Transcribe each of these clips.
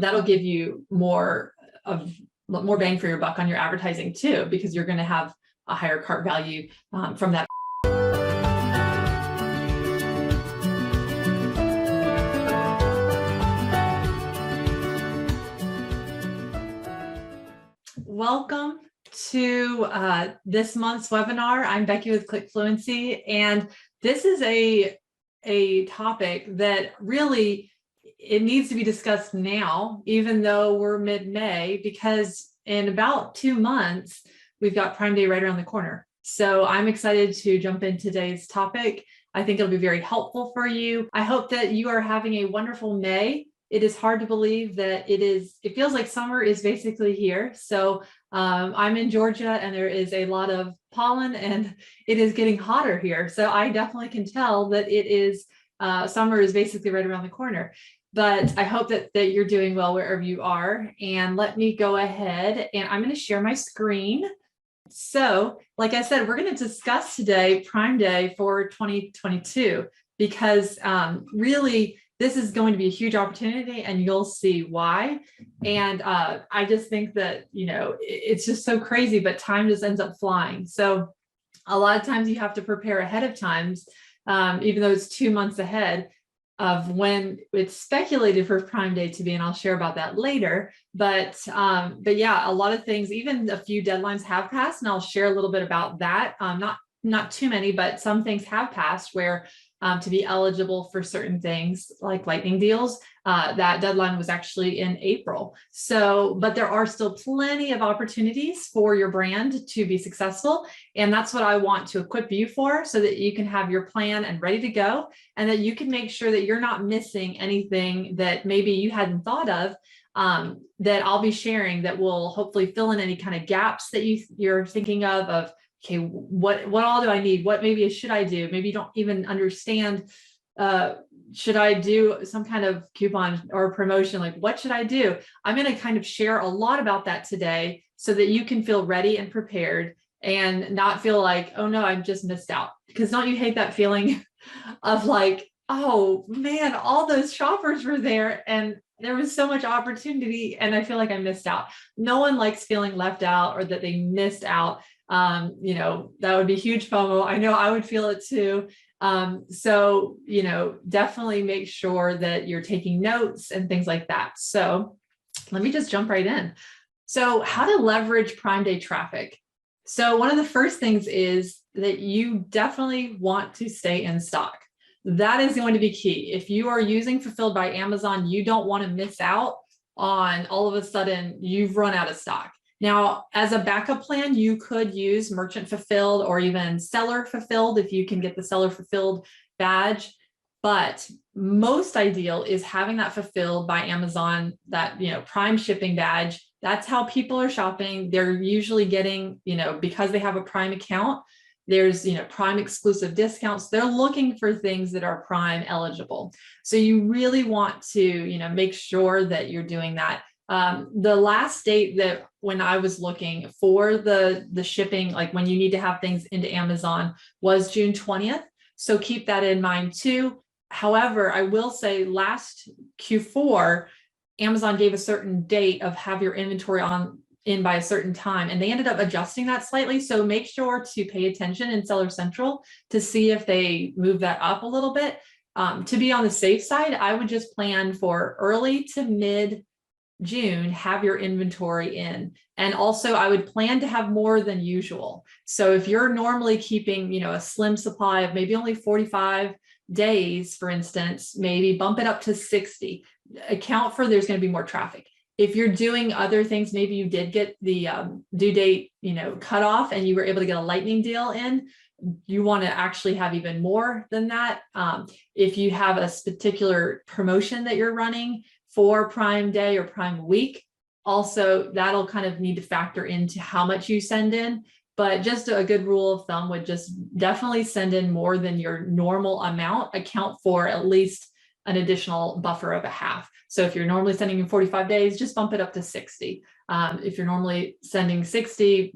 That'll give you more bang for your buck on your advertising too, because you're going to have a higher cart value from that. Welcome to this month's webinar. I'm Becky with ClickFluency, and this is a topic that really it needs to be discussed now, even though we're mid-May, because in about 2 months, we've got Prime Day right around the corner. So I'm excited to jump into today's topic. I think it'll be very helpful for you. I hope that you are having a wonderful May. It is hard to believe that it feels like summer is basically here. So I'm in Georgia and there is a lot of pollen and it is getting hotter here. So I definitely can tell that summer is basically right around the corner. But I hope that you're doing well wherever you are. And let me go ahead and I'm going to share my screen. So like I said, we're going to discuss today Prime Day for 2022, because really this is going to be a huge opportunity and you'll see why. And I just think that, it's just so crazy, but time just ends up flying. So a lot of times you have to prepare ahead of time, even though it's 2 months ahead of when it's speculated for Prime Day to be, and I'll share about that later. But yeah, a lot of things, even a few deadlines have passed, and I'll share a little bit about that. Not too many, but some things have passed where to be eligible for certain things like lightning deals, that deadline was actually in April. So, but there are still plenty of opportunities for your brand to be successful. And that's what I want to equip you for, so that you can have your plan and ready to go, and that you can make sure that you're not missing anything that maybe you hadn't thought of, that I'll be sharing that will hopefully fill in any kind of gaps that you're thinking of, okay, what all do I need? What maybe should I do? Maybe you don't even understand, should I do some kind of coupon or promotion? Like, what should I do? I'm going to kind of share a lot about that today so that you can feel ready and prepared and not feel like, oh no, I've just missed out. Because don't you hate that feeling of like, oh man, all those shoppers were there and there was so much opportunity and I feel like I missed out. No one likes feeling left out or that they missed out. That would be huge FOMO. I know I would feel it too. So, definitely make sure that you're taking notes and things like that. So let me just jump right in. So how to leverage Prime Day traffic. So one of the first things is that you definitely want to stay in stock. That is going to be key. If you are using Fulfilled by Amazon, you don't want to miss out on all of a sudden you've run out of stock. Now, as a backup plan, you could use Merchant Fulfilled or even Seller Fulfilled if you can get the Seller Fulfilled badge. But most ideal is having that Fulfilled by Amazon, that Prime shipping badge. That's how people are shopping. They're usually getting, because they have a Prime account, there's Prime exclusive discounts. They're looking for things that are Prime eligible. So you really want to make sure that you're doing that. The last date that when I was looking for the shipping, like when you need to have things into Amazon, was June 20th. So keep that in mind too. However, I will say last Q4, Amazon gave a certain date of have your inventory in by a certain time, and they ended up adjusting that slightly. So make sure to pay attention in Seller Central to see if they move that up a little bit. To be on the safe side, I would just plan for early to mid June, have your inventory in. And also I would plan to have more than usual. So if you're normally keeping, a slim supply of maybe only 45 days, for instance, maybe bump it up to 60, account for there's going to be more traffic. If you're doing other things, maybe you did get the due date, cut off and you were able to get a lightning deal in, you want to actually have even more than that. If you have a particular promotion that you're running for Prime Day or Prime Week, also that'll kind of need to factor into how much you send in. But just a good rule of thumb would just definitely send in more than your normal amount, account for at least an additional buffer of a half. So if you're normally sending in 45 days, just bump it up to 60. If you're normally sending 60,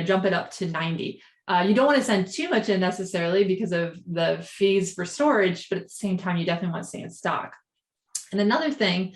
jump it up to 90. You don't want to send too much in necessarily because of the fees for storage, but at the same time, you definitely want to stay in stock. And another thing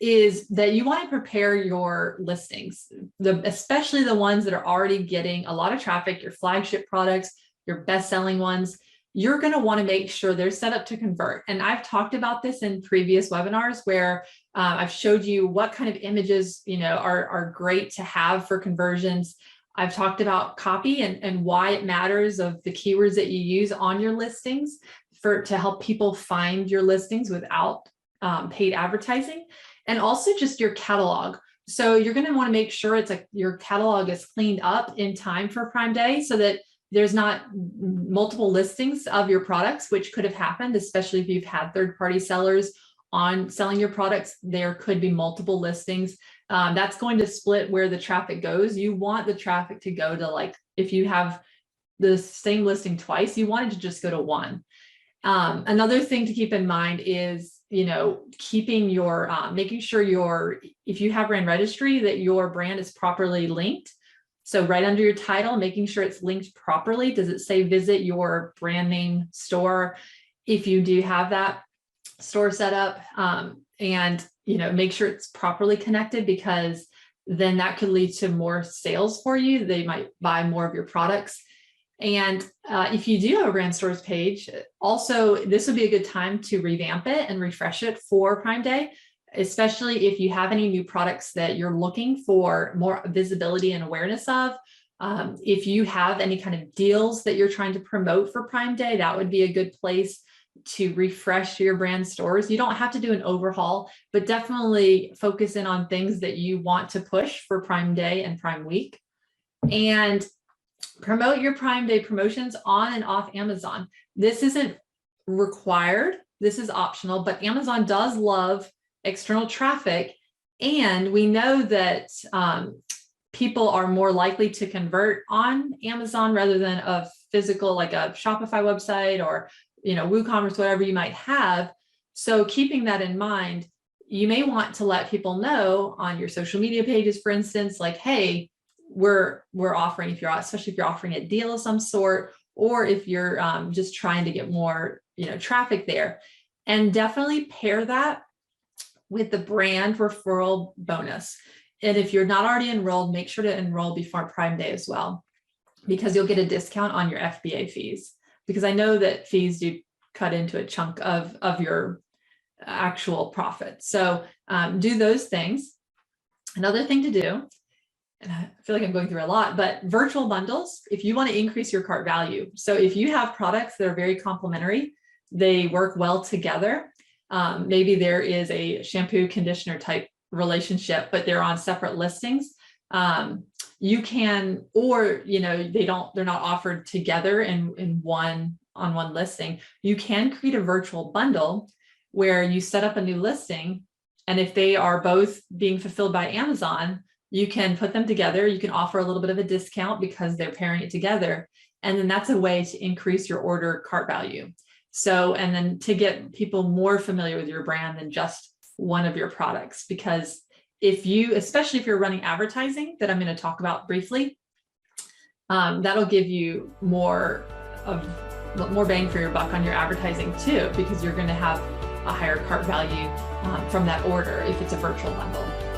is that you want to prepare your listings, especially the ones that are already getting a lot of traffic, your flagship products, your best-selling ones. You're going to want to make sure they're set up to convert. And I've talked about this in previous webinars where I've showed you what kind of images, are great to have for conversions. I've talked about copy and why it matters of the keywords that you use on your listings to help people find your listings without paid advertising, and also just your catalog. So you're going to want to make sure it's like your catalog is cleaned up in time for Prime Day so that there's not multiple listings of your products, which could have happened, especially if you've had third-party sellers on selling your products. There could be multiple listings. That's going to split where the traffic goes. You want the traffic to go to, like, if you have the same listing twice, you want it to just go to one. Another thing to keep in mind is, keeping your, making sure if you have brand registry, that your brand is properly linked. So right under your title, making sure it's linked properly. Does it say visit your brand name store? If you do have that store set up, and, make sure it's properly connected, because then that could lead to more sales for you. They might buy more of your products. And if you do have a brand stores page, also, this would be a good time to revamp it and refresh it for Prime Day, especially if you have any new products that you're looking for more visibility and awareness of. If you have any kind of deals that you're trying to promote for Prime Day, that would be a good place to refresh your brand stores. You don't have to do an overhaul, but definitely focus in on things that you want to push for Prime Day and Prime Week. And promote your Prime Day promotions on and off Amazon. This isn't required. This is optional, but Amazon does love external traffic. And we know that people are more likely to convert on Amazon rather than a physical, like a Shopify website or, WooCommerce, whatever you might have. So keeping that in mind, you may want to let people know on your social media pages, for instance, like, hey, we're offering, especially if you're offering a deal of some sort, or if you're just trying to get more, traffic there. And definitely pair that with the brand referral bonus. And if you're not already enrolled, make sure to enroll before Prime Day as well, because you'll get a discount on your FBA fees. Because I know that fees do cut into a chunk of your actual profit. So do those things. Another thing to do, and I feel like I'm going through a lot, but virtual bundles, if you want to increase your cart value. So if you have products that are very complementary, they work well together. Maybe there is a shampoo conditioner type relationship, but they're on separate listings. You can, or, they're not offered together on one listing. You can create a virtual bundle where you set up a new listing. And if they are both being fulfilled by Amazon, you can put them together. You can offer a little bit of a discount because they're pairing it together. And then that's a way to increase your order cart value. So, and then to get people more familiar with your brand than just one of your products, because especially if you're running advertising that I'm going to talk about briefly, that'll give you more bang for your buck on your advertising too, because you're going to have a higher cart value from that order if it's a virtual bundle.